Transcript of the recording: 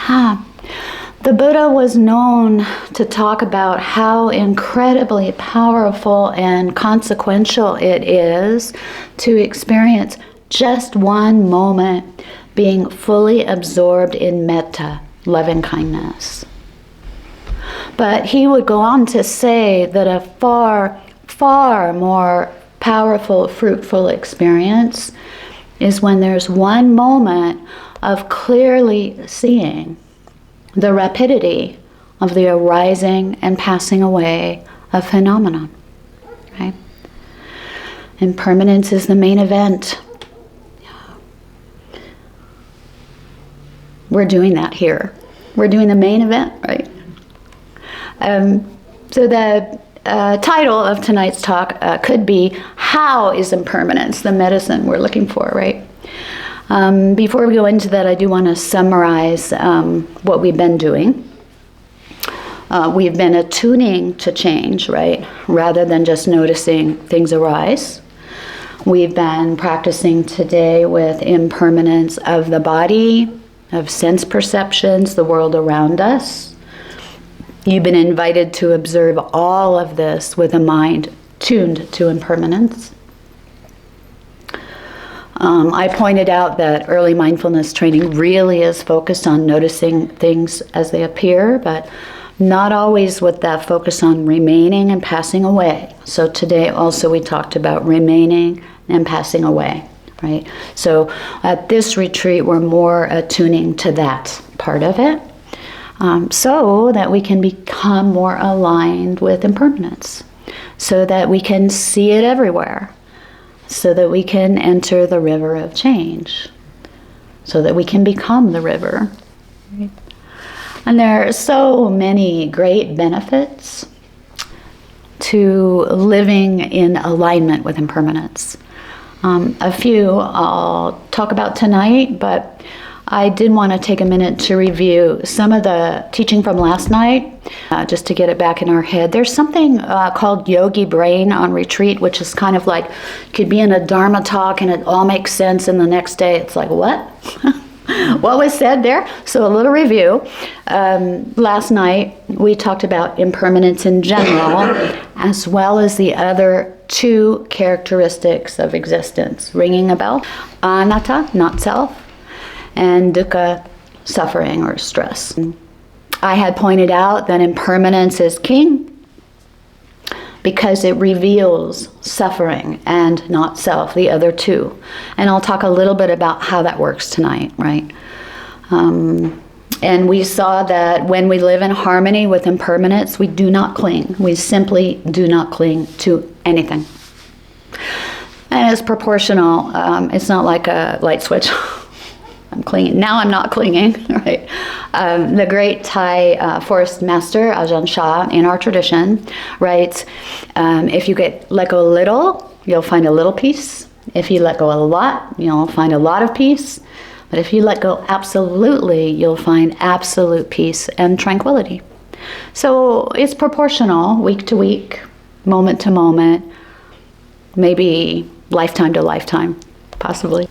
The Buddha was known to talk about how incredibly powerful and consequential it is to experience just one moment being fully absorbed in metta, loving kindness. But he would go on to say that a far, far more powerful, fruitful experience is when there's one moment of clearly seeing the rapidity of the arising and passing away of phenomena. Right? Impermanence is the main event. We're doing that here. We're doing the main event, right? So the title of tonight's talk could be, How is Impermanence the medicine we're looking for, right? Before we go into that, I do want to summarize what we've been doing. We've been attuning to change, right? Rather than just noticing things arise. We've been practicing today with impermanence of the body, of sense perceptions, the world around us. You've been invited to observe all of this with a mind tuned to impermanence. I pointed out that early mindfulness training really is focused on noticing things as they appear, but not always with that focus on remaining and passing away. So today also we talked about remaining and passing away, right? So at this retreat we're more attuning to that part of it, so that we can become more aligned with impermanence, so that we can see it everywhere, so that we can enter the river of change, so that we can become the river. Right? And there are so many great benefits to living in alignment with impermanence. A few I'll talk about tonight, but I did want to take a minute to review some of the teaching from last night, just to get it back in our head. There's something called Yogi Brain on retreat, which is kind of like, could be in a Dharma talk and it all makes sense, and the next day it's like, what? What was said there? So a little review. Last night we talked about impermanence in general, as well as the other two characteristics of existence. Ringing a bell? Anatta, not self, and dukkha, suffering or stress. I had pointed out that impermanence is king because it reveals suffering and not self, the other two. And I'll talk a little bit about how that works tonight, right? And we saw that when we live in harmony with impermanence, we do not cling. We simply do not cling to anything. And it's proportional. It's not like a light switch. I'm clinging. Now I'm not clinging, right? The great Thai forest master, Ajahn Chah, in our tradition, writes, if you let go a little, you'll find a little peace. If you let go a lot, you'll find a lot of peace. But if you let go absolutely, you'll find absolute peace and tranquility. So it's proportional, week to week, moment to moment, maybe lifetime to lifetime, possibly.